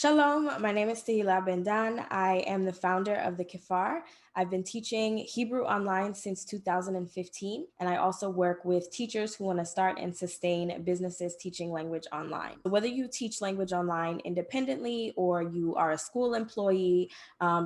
Shalom, my name is Tehila Bendan. I am the founder of the Kefar. I've been teaching Hebrew online since 2015, and I also work with teachers who want to start and sustain businesses teaching language online. Whether you teach language online independently or you are a school employee,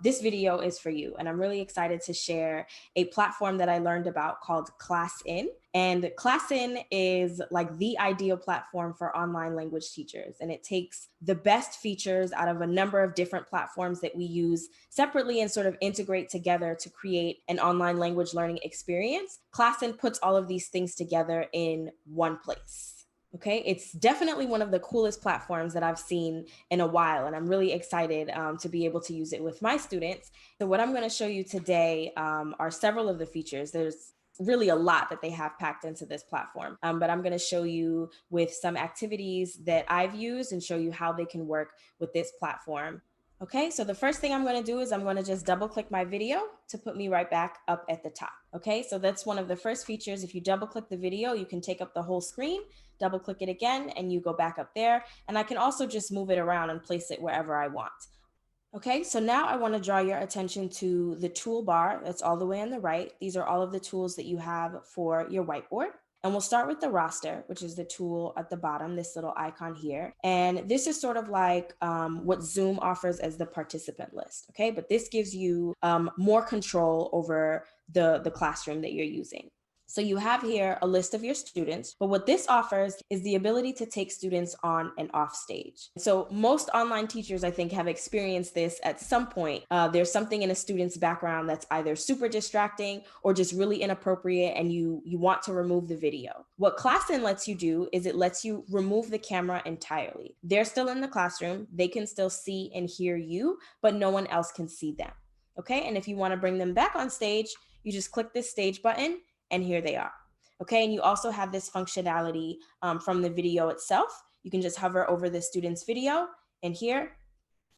this video is for you. And I'm really excited to share a platform that I learned about called ClassIn. And ClassIn is like the ideal platform for online language teachers. And it takes the best features out of a number of different platforms that we use separately and sort of integrate together to create an online language learning experience. ClassIn puts all of these things together in one place. Okay, it's definitely one of the coolest platforms that I've seen in a while, and I'm really excited to be able to use it with my students. So what I'm going to show you today are several of the features. There's really a lot that they have packed into this platform, but I'm going to show you with some activities that I've used and show you how they can work with this platform. Okay, so the first thing I'm going to do is I'm going to just double click my video to put me right back up at the top. Okay, so that's one of the first features. If you double click the video, you can take up the whole screen, double click it again, and you go back up there. And I can also just move it around and place it wherever I want. Okay, so now I want to draw your attention to the toolbar that's all the way on the right. These are all of the tools that you have for your whiteboard. And we'll start with the roster, which is the tool at the bottom, this little icon here. And this is sort of like what Zoom offers as the participant list, okay? But this gives you more control over the classroom that you're using. So you have here a list of your students, but what this offers is the ability to take students on and off stage. So most online teachers, I think, have experienced this at some point. There's something in a student's background that's either super distracting or just really inappropriate, and you want to remove the video. What ClassIn lets you do is it lets you remove the camera entirely. They're still in the classroom. They can still see and hear you, but no one else can see them. Okay, and if you want to bring them back on stage, you just click this stage button, and here they are. Okay, and you also have this functionality from the video itself. You can just hover over the student's video, and here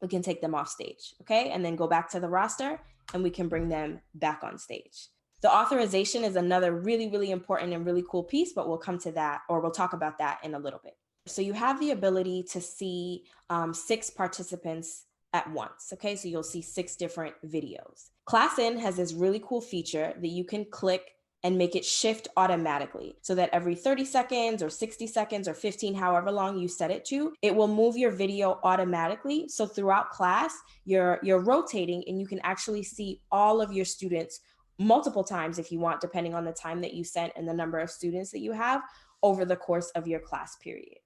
we can take them off stage, okay? And then go back to the roster, and we can bring them back on stage. The authorization is another really, really important and really cool piece, but we'll come to that, or we'll talk about that in a little bit. So you have the ability to see 6 participants at once, okay? So you'll see 6 different videos. ClassIn has this really cool feature that you can click and make it shift automatically so that every 30 seconds or 60 seconds or 15, however long you set it to, it will move your video automatically. So throughout class, you're rotating and you can actually see all of your students multiple times if you want, depending on the time that you sent and the number of students that you have over the course of your class period.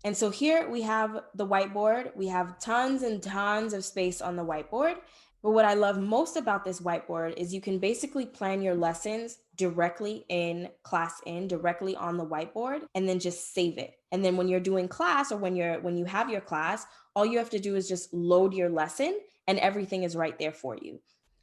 And so here we have the whiteboard. We have tons and tons of space on the whiteboard. But what I love most about this whiteboard is you can basically plan your lessons directly in ClassIn, directly on the whiteboard, and then just save it. And then when you're doing class, or when you have your class, all you have to do is just load your lesson and everything is right there for you.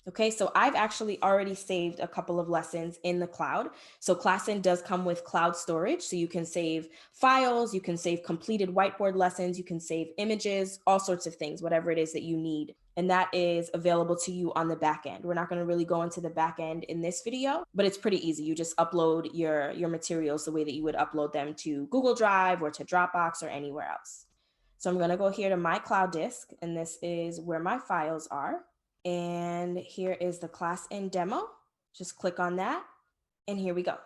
Okay, so I've actually already saved a couple of lessons in the cloud. So ClassIn does come with cloud storage. So you can save files, you can save completed whiteboard lessons, you can save images, all sorts of things, whatever it is that you need. And that is available to you on the back end. We're not going to really go into the back end in this video, but it's pretty easy. You just upload your materials the way that you would upload them to Google Drive or to Dropbox or anywhere else. So I'm going to go here to my cloud disk, and this is where my files are. And here is the ClassIn demo. Just click on that, and here we go.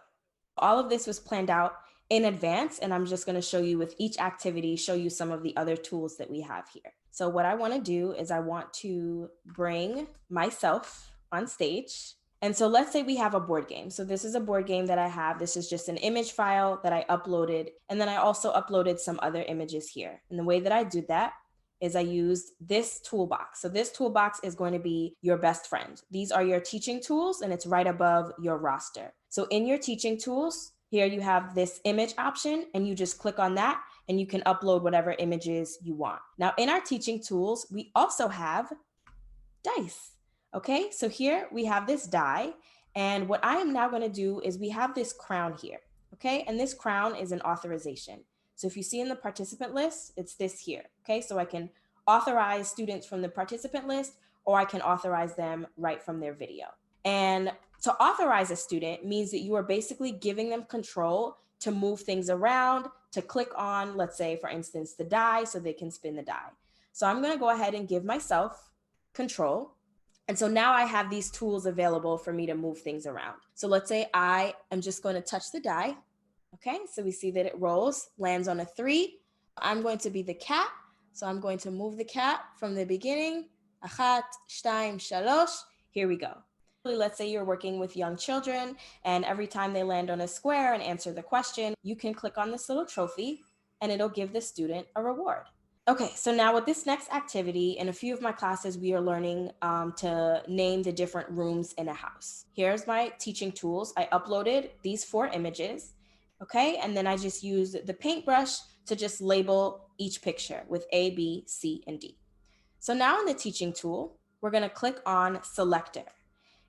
All of this was planned out in advance, and I'm just going to show you with each activity, show you some of the other tools that we have here. So what I want to do is I want to bring myself on stage. And so let's say we have a board game. So this is a board game that I have. This is just an image file that I uploaded. And then I also uploaded some other images here. And the way that I did that is I used this toolbox. So this toolbox is going to be your best friend. These are your teaching tools, and it's right above your roster. So in your teaching tools, here you have this image option, and you just click on that and you can upload whatever images you want. Now in our teaching tools, we also have dice. Okay, so here we have this die, and what I am now going to do is we have this crown here. Okay, and this crown is an authorization. So if you see in the participant list, it's this here. Okay, so I can authorize students from the participant list, or I can authorize them right from their video. And to authorize a student means that you are basically giving them control to move things around, to click on, let's say, for instance, the die so they can spin the die. So I'm going to go ahead and give myself control. And so now I have these tools available for me to move things around. So let's say I am just going to touch the die. Okay, so we see that it rolls, lands on a 3. I'm going to be the cat. So I'm going to move the cat from the beginning. Achat, shtaim, shalosh. Here we go. Let's say you're working with young children, and every time they land on a square and answer the question, you can click on this little trophy and it'll give the student a reward. Okay, so now with this next activity, in a few of my classes, we are learning to name the different rooms in a house. Here's my teaching tools. I uploaded these 4 images, okay? And then I just used the paintbrush to just label each picture with A, B, C, and D. So now in the teaching tool, we're gonna click on Selector.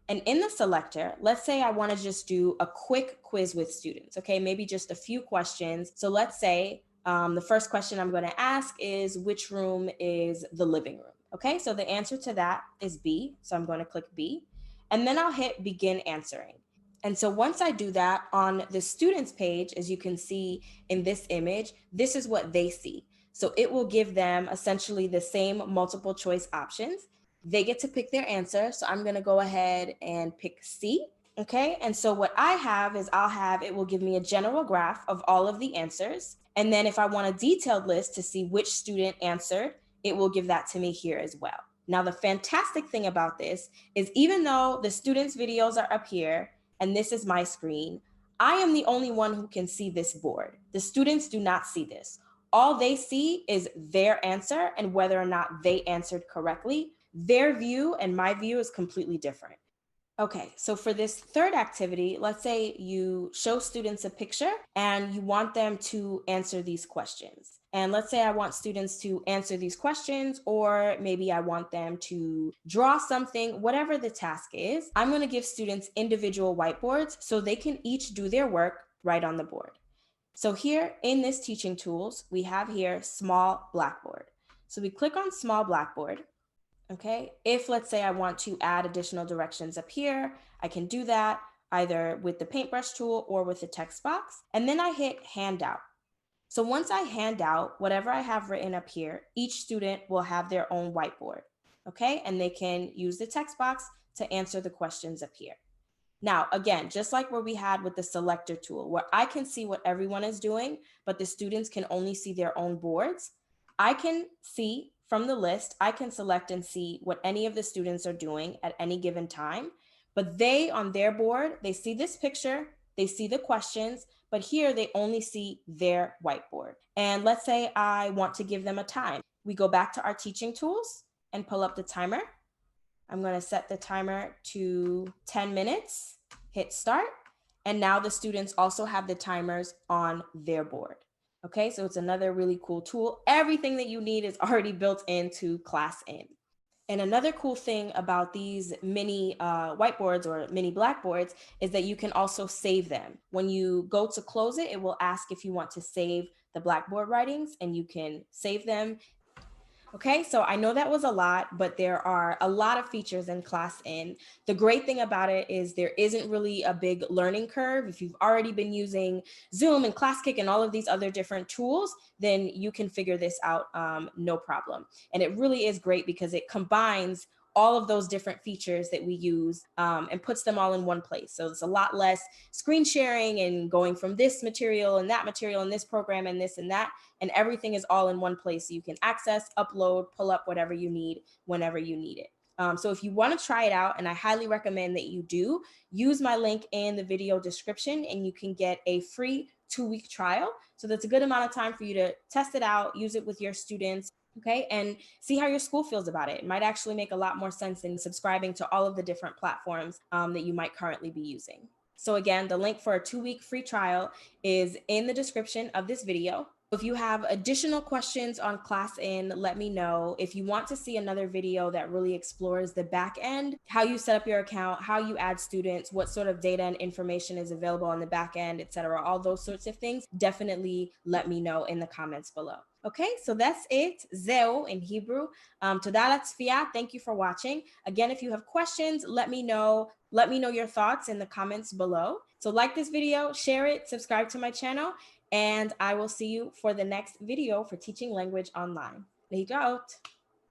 And in the Selector, let's say I wanna just do a quick quiz with students, okay? Maybe just a few questions. So let's say the first question I'm going to ask is, which room is the living room? Okay, so the answer to that is B. So I'm going to click B. And then I'll hit begin answering. And so once I do that on the students page, as you can see in this image, this is what they see. So it will give them essentially the same multiple choice options. They get to pick their answer. So I'm going to go ahead and pick C. Okay, and so what I have is it will give me a general graph of all of the answers. And then if I want a detailed list to see which student answered, it will give that to me here as well. Now, the fantastic thing about this is even though the students' videos are up here and this is my screen, I am the only one who can see this board. The students do not see this. All they see is their answer and whether or not they answered correctly. Their view and my view is completely different. Okay, so for this third activity, let's say you show students a picture and you want them to answer these questions. And let's say I want students to answer these questions, or maybe I want them to draw something, whatever the task is. I'm going to give students individual whiteboards so they can each do their work right on the board. So here in this teaching tools, we have here small blackboard. So we click on small blackboard. Okay, if let's say I want to add additional directions up here, I can do that either with the paintbrush tool or with the text box. And then I hit handout. So once I hand out whatever I have written up here, each student will have their own whiteboard. Okay, and they can use the text box to answer the questions up here. Now, again, just like where we had with the selector tool, where I can see what everyone is doing, but the students can only see their own boards, I can see from the list, I can select and see what any of the students are doing at any given time. But they, on their board, they see this picture, they see the questions, but here they only see their whiteboard. And let's say I want to give them a time. We go back to our teaching tools and pull up the timer. I'm going to set the timer to 10 minutes, hit start. And now the students also have the timers on their board. Okay, so it's another really cool tool. Everything that you need is already built into ClassIn. And another cool thing about these mini whiteboards or mini blackboards is that you can also save them. When you go to close it, it will ask if you want to save the Blackboard writings, and you can save them. Okay, so I know that was a lot, but there are a lot of features in ClassIn. The great thing about it is there isn't really a big learning curve. If you've already been using Zoom and ClassKick and all of these other different tools, then you can figure this out no problem. And it really is great because it combines all of those different features that we use and puts them all in one place. So it's a lot less screen sharing and going from this material and that material and this program and this and that. And everything is all in one place. So you can access, upload, pull up whatever you need whenever you need it. So if you want to try it out, and I highly recommend that you do, use my link in the video description and you can get a free 2-week trial. So that's a good amount of time for you to test it out, use it with your students, okay, and see how your school feels about it. It might actually make a lot more sense than subscribing to all of the different platforms that you might currently be using. So again, the link for a 2-week free trial is in the description of this video. If you have additional questions on ClassIn, let me know. If you want to see another video that really explores the back end, how you set up your account, how you add students, what sort of data and information is available on the back end, etc., all those sorts of things, definitely let me know in the comments below. Okay, so that's it. Zeo in Hebrew. Toda latzfiya. Thank you for watching. Again, if you have questions, let me know. Let me know your thoughts in the comments below. So like this video, share it, subscribe to my channel, and I will see you for the next video for teaching language online. Lehitraot.